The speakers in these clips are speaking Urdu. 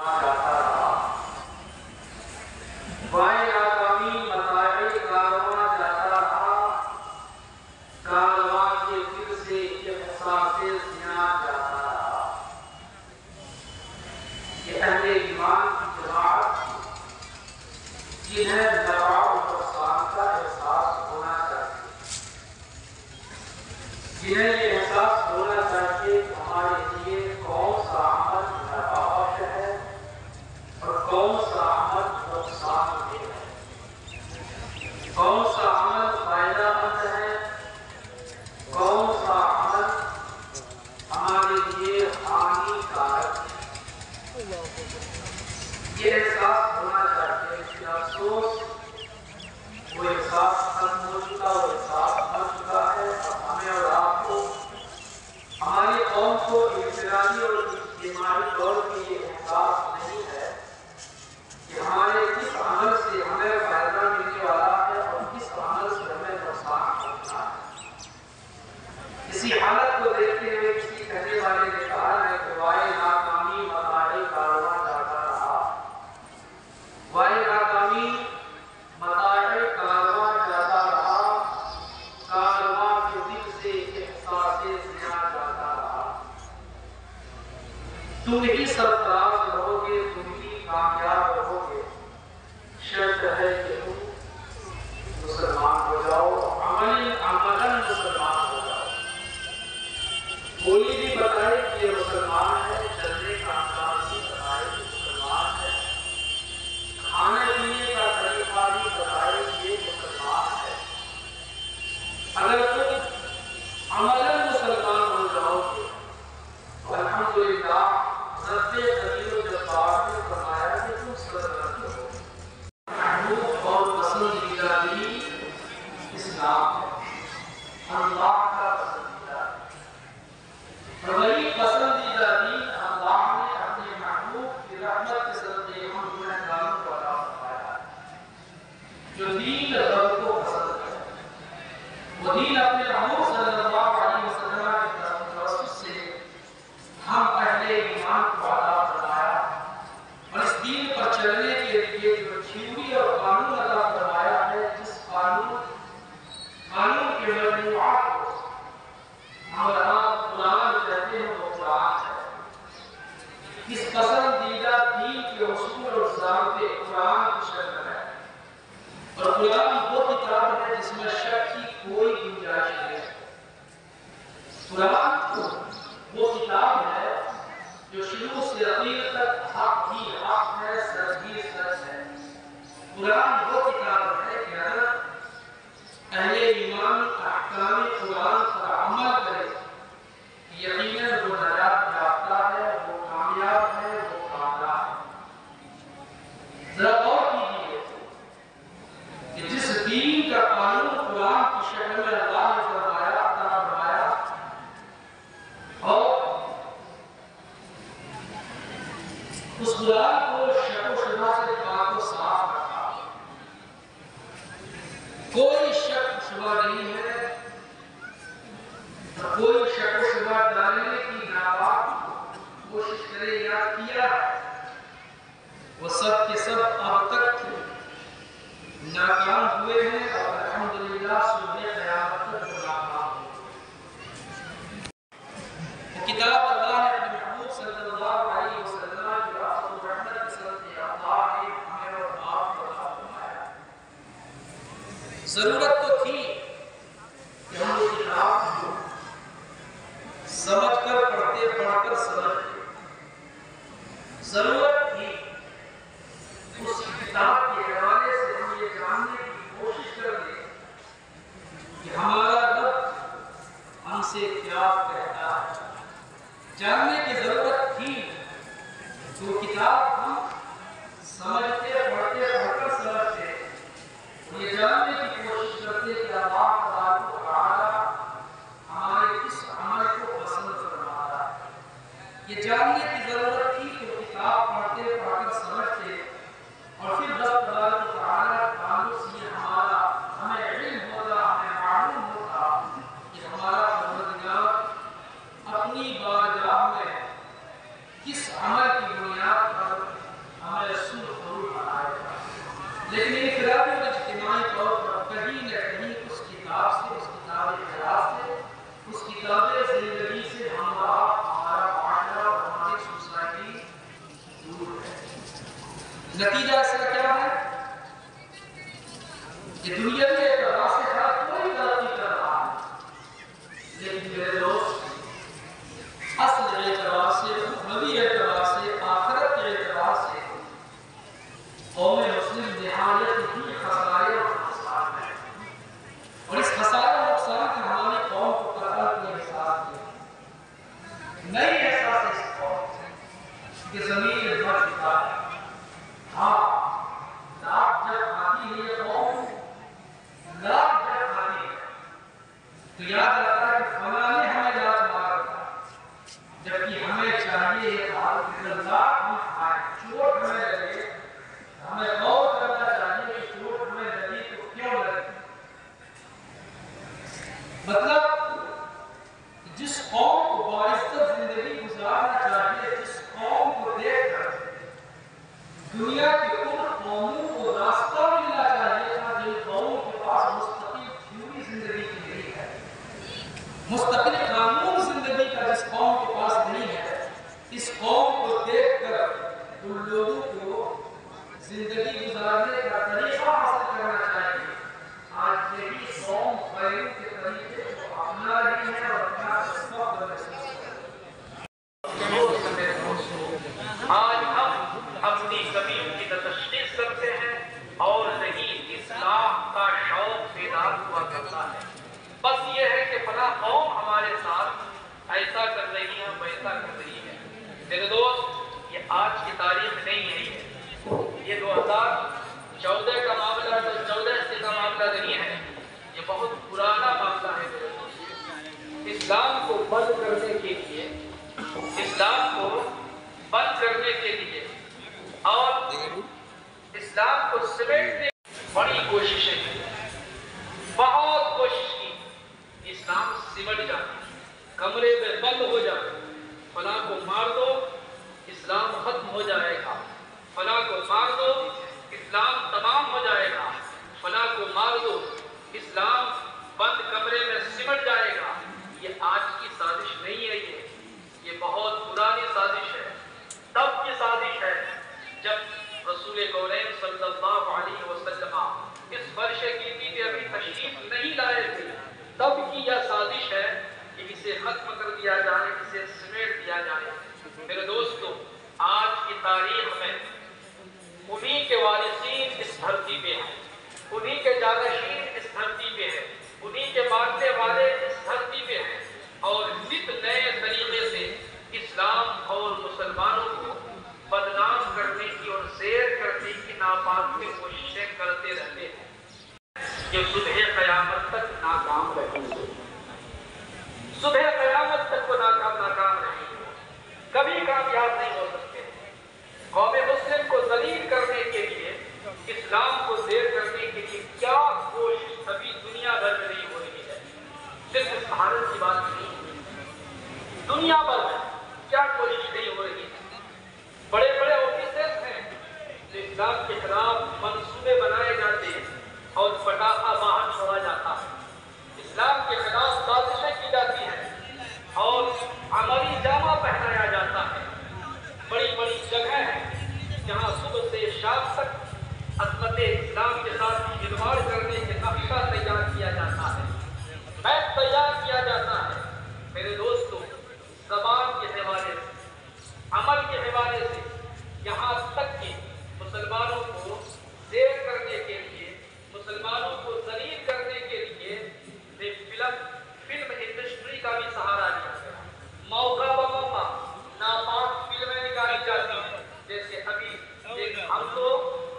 جاتا رہا، بائیں ناکامی مطالعے کارواں جاتا رہا، کارواں کے دل سے احساس زیاں جاتا رہا۔ یہ اہل ایمان کی جماعت جنہیں نفع و نقصان کا احساس ہونا چاہیے، جنہیں یہ احساس ہونا چاہیے کہ ہمارے لیے کون سا عمل نفع بخش ہے اور کون سا عمل نقصان دہ ہے، کون سا عمل فائدہ مند ہے، کون سا عمل ہمارے لیے ہانی کارک ہے۔ یہ احساس ہونا چاہیے، لیکن افسوس وہ احساس ختم ہو چکا، وہ احساس مر چکا ہے۔ اب ہمیں اور آپ کو، ہماری قوم کو انفرادی اور اجتماعی طور پہ یہ احساس نہیں ہے کہ ہمارے کس عمل سے ہمیں فائدہ ملنے والا ہے اور کس عمل سے ہمیں نقصان پہنچنا ہے۔ اسی حالت کو دیکھتے ہوئے کسی کہنے والے نے کہا ہے کہ وائے ناکامی مطالعے کارواں جاتا رہا، وائے ناکامی مطالعے کارواں جاتا رہا، کارواں کے دل سے احساس زیاں جاتا رہا۔ تم ہی سرفراز رہو گے، تم ہی کامیاب رہو گے، شرط ہے کہ تم مسلمان ہو جاؤ، عملاً مسلمان ہو جاؤ۔ کوئی بھی بتائے کہ یہ مسلمان ہے، چلنے کا انداز بھی بتائے کہ مسلمان ہے، کھانے پینے کا طریقہ بھی بتائے کہ یہ مسلمان ہے، اگر تم عملاً مسلمان ہو جاؤ گے تو الحمدللہ رب قدیر و جبار نے فرمایا کہ تم سرفراز ہو۔ محبوب اور پسندیدہ دین اسلام ہے، اللہ کا پسندیدہ ہے، اور وہی پسندیدہ دین اللہ نے اپنے محبوب کی رحمت کے صدقے ہم گنہگاروں کو عطا فرمایا ہے۔ جو دین رب کو پسند ہے، وہ دین اپنے محبوب صلی اللہ علیہ وسلم کے توسط سے ہم اہل ایمان کو عطا فرمایا، اور اس دین پر چلنے کے لیے جو تھیوری اور قانون عطا فرمایا ہے، جس قانون کے مجموعات کو قرآن کہتے ہیں، وہ قرآن ہے۔ اس پسندیدہ دین کے اصول اور ضابطے قرآن کی شکل ہے، اور قرآن وہ کتاب ہے جس میں شک کی کوئی گنجائش نہیں ہے۔ قرآن وہ کتاب ہے جو شروع سے اخیر تک حق ہی حق ہے، سچ ہی سچ ہے۔ قرآن وہ کتاب ہے کہ اگر اہل ایمان احکام قرآن پر عمل کرے، یقیناً وہ نجات یافتہ ہے، وہ کامیاب ہے، وہ کامیاب ہے۔ ذرا غور کیجیے کہ جس دین کا قانون قرآن کی شکل میں اللہ نے فرمایا، عطا فرمایا، اور اس قرآن کو شک و شبہ سے پاک و صاف رکھا، کوئی شک و شبہ نہیں ہے، کوئی شک و شبہ ڈالنے کی ناپاک کوشش کرے یا کیا ہے، وہ سب کے سب اب تک ناکام ہوئے ہیں، اور الحمدللہ صبح قیامت تک وہ ناکام ہوئے۔ کتاب اللہ نے اپنے محبوب صلی اللہ علیہ وسلم کی رحمت و رحمت کے صدقے اللہ نے ہمیں اور آپ کو عطا فرمایا۔ ضرورت تو تھی کہ ہم وہ کتاب کو سمجھ کر پڑھتے، پڑھ کر سمجھتے، ضرورت تھی اس کتاب کے حوالے سے ہم یہ جاننے کی کوشش کریں کہ ہمارا رب ہم سے کیا کہتا ہے۔ جاننے کی ضرورت تھی تو کتاب ہم سمجھتے، پڑھتے، پڑھ کر سمجھتے، یہ جاننے کی کوشش کرتے کہ اللہ تبارک و تعالی ہمارے کس عمل کو پسند فرماتا ہے۔ یہ جاننے کی ضرورت تھی کہ کتاب پڑھتے، پڑھ کر سمجھتے، اور پھر رب تبارک و تعالی تعلق سے ہمیں علم ہوتا، ہمیں معلوم ہوتا کہ ہمارا پروردگار اپنی بارگاہ میں کس عمل کی بنیاد پر نتیجہ اس کا کیا ہے کہ دنیا کے اعتبار سے ہر کوئی ترقی کر رہا ہے، لیکن میرے دوست اصل اعتبار سے، نبی اعتبار سے، آخرت کے اعتبار سے قوم مسلم نہایت ہی خسارے اور نقصان ہے، اور اس خسارے اور نقصان کی ہماری قوم کو قتل کی احساس ہے، نئی احساس ہے اس قوم کہ زمین بھر چکا ہے۔ ہاں لاکھ جب کھاتی ہے یہ قوم، لاکھ جب کھاتی ہے تو یاد رکھتا ہے کہ فلاں نے ہمیں لاکھ مار رکھا، جبکہ ہمیں چاہیے ایک حال کہ لاکھ ہم کھائیں، چوٹ ہمیں لگے، ہمیں غور کرنا چاہیے کہ چوٹ ہمیں لگی تو کیوں لگی۔ مطلب جس قوم کو باعزت زندگی گزارنا چاہیے، جس قوم کو دیکھ کر دنیا کی ان قوموں کو راستہ ملنا چاہیے تھا جن قوموں کے پاس مستقل تھیوری زندگی کی نہیں ہے، مستقل قانون زندگی کا جس قوم کے پاس نہیں ہے، اس قوم کو دیکھ کر ان لوگوں کو زندگی گزارنے کا طریقہ حاصل کرنا چاہیے۔ آج یہی قوم غیروں کے طریقے کو اپنا رہی ہے اور اپنا مستقبل محسوس کر رہی ہے۔ آج ہم اپنی کمیوں کی تشخیص کرتے ہیں اور نہیں اصلاح کا شوق بیدار ہوا کرتا ہے۔ بس یہ ہے کہ فلاں قوم ہمارے ساتھ ایسا کر رہی ہے، ویسا کر رہی ہے۔ میرے دوست، یہ آج کی تاریخ نہیں ہے، یہ 2014 کا معاملہ، 2014 سے کا معاملہ نہیں ہے، یہ بہت پرانا معاملہ ہے میرے دوست۔ اسلام کو بند کرنے کے لیے، اسلام کو بند کرنے کے لیے اور اسلام کو سمیٹنے کی بڑی کوششیں کی، بہت کوشش کی، اسلام سمٹ جائے، کمرے میں بند ہو جائے، فلاں کو مار دو اسلام ختم ہو جائے گا، فلاں کو مار دو اسلام تمام ہو جائے گا، فلاں کو مار دو اسلام بند کمرے میں سمٹ جائے گا۔ یہ آج کی سازش نہیں ہے، یہ بہت پرانی سازش ہے، تب کی سازش ہے جب رسول کونین صلی اللہ علیہ وسلم اس فرش گیتی میں ابھی تشریف نہیں لائے تھے، تب کی یہ سازش ہے کہ اسے ختم کر دیا جائے، اسے سمیٹ دیا جائے۔ میرے دوستو، آج کی تاریخ میں انہی کے وارثین اس دھرتی پہ ہیں، انہی کے جانشین اس دھرتی پہ ہیں، انہی کے ماننے والے اس دھرتی پہ ہیں، اور نت نئے طریقے سے اسلام اور مسلمانوں کو بدنام کرنے کی اور زیر کرنے کی ناپاک کوششیں کرتے رہتے ہیں، یہ صبح قیامت تک ناکام رہیں گے، صبح قیامت تک وہ ناکام رہیں گے، کبھی کامیاب نہیں ہو سکتے۔ قوم مسلم کو ذلیل کرنے کے لیے، اسلام کو زیر کرنے کے لیے کیا کوشش ابھی دنیا بھر میں نہیں ہو رہی ہے، صرف اس بھارت کی بات نہیں، دنیا بھر میں کیا کوشش نہیں ہو رہی ہے۔ بڑے بڑے آفیسرز ہیں جو اسلام کے خلاف منصوبے بنائے جاتے ہیں اور پٹاخہ باہر چھوڑا جاتا ہے، اسلام کے خلاف سازشیں کی جاتی ہیں اور عملی جامہ پہنایا جاتا ہے۔ بڑی بڑی جگہیں ہیں جہاں صبح سے شام تک عظمت اسلام کے ساتھ کھلواڑ کرنے کے نقشہ تیار کیا جاتا ہے، میپ تیار کیا جاتا ہے۔ میرے دوستو، زبان کے حوالے سے، عمل کے حوالے سے، یہاں تک کہ مسلمانوں کو زیر کرنے کے لیے، مسلمانوں کو ذلیل کرنے کے لیے فلم انڈسٹری کا بھی سہارا لیا گیا۔ موقع بموقع ناپاک فلمیں نکالی جاتی ہیں، جیسے ابھی ایک ہم تو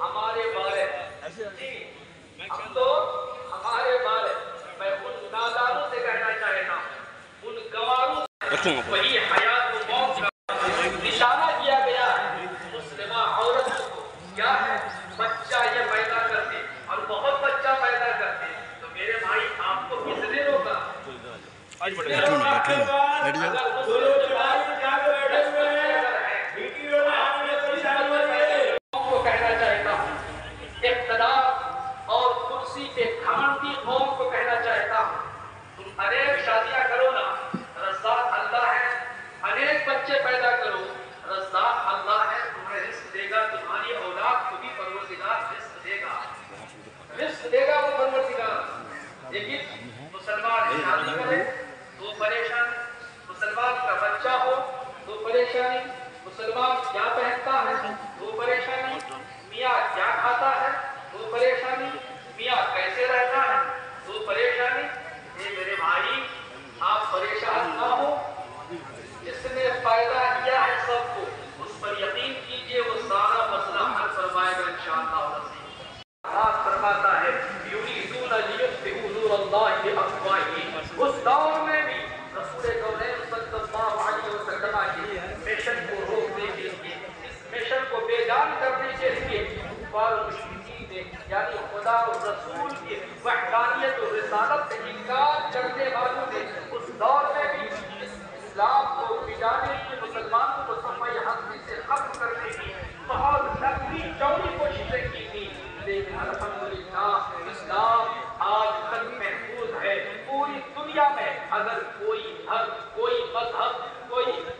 ہمارے بارے، ہم تو ہمارے بارے، میں ان نادانوں سے کہنا چاہتا ہوں، ان گواروں سے، وہی حیات و موت کا نشانہ کیا گیا ہے مسلمہ عورت کو، کیا ہے بچہ یہ پیدا کرتے اور بہت بچہ پیدا کرتے، تو میرے بھائی آپ کو کس نے روکا؟ کہنا چاہتا ہوں، اقتدار اور کرسی پہ گھمنڈی قوم کو کہنا چاہتا ہوں، تم انیک شادیاں کرو نا، رزاق اللہ ہے، انیک بچے پیدا کرو، رزاق اللہ ہے، تمہیں رزق دے گا، تمہاری اولاد ہے وہ پریشانی، میاں کیا کھاتا ہے وہ پریشانی، میاں کیسے رہتا ہے وہ پریشانی۔ اے میرے بھائی آپ پریشان نہ ہو، جس نے پیدا کیا ہے سب کو اس پر یقین کیجئے، وہ سارا مسئلہ حل فرمائے گا انشاءاللہ۔ بات فرماتا ہے یریدون لیطفئوا نور اللہ بافواہہم، اس دور میں بھی رسول کونین صلی اللہ علیہ وسلم کی مشن کو روکنے کے لیے، اس مشن کو بے جان کرنے کے لیے کفار و مشرکین نے یعنی خدا و رسول کی وحدانیت و رسالت سے انکار کرنے والوں نے اس دور میں بھی اسلام کو بجانے کی، مسلمان کو صفحہ ہستی سے ختم کرنے کی بہت لمبی چوڑی کوششیں کی تھی، لیکن الحمدللہ اسلام آج تک محفوظ ہے۔ پوری دنیا میں اگر کوئی دھرم، کوئی مذہب،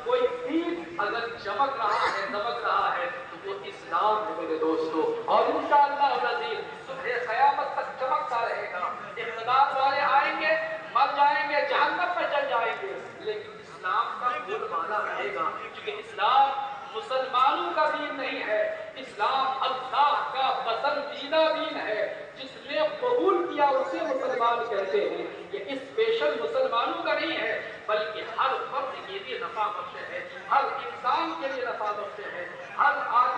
کوئی دین اگر چمک رہا ہے، دمک رہا ہے تو وہ اسلام ہے میرے دوستو، اور انشاءاللہ العزیز صبح قیامت تک چمکتا رہے گا۔ اقتدار والے آئیں گے، مر جائیں گے، جہنم میں چل جائیں گے، لیکن اسلام کا بول بالا رہے گا، کیونکہ اسلام مسلمانوں کا دین نہیں ہے، اسلام اللہ کا پسندیدہ دین ہے، جس نے قبول کیا اسے مسلمان کہتے ہیں۔ یہ اسپیشل مسلمانوں کا نہیں ہے بلکہ ہر فرد کے لیے نفع بخش ہے، ہر انسان کے لیے نفع بخش ہے، ہر آدمی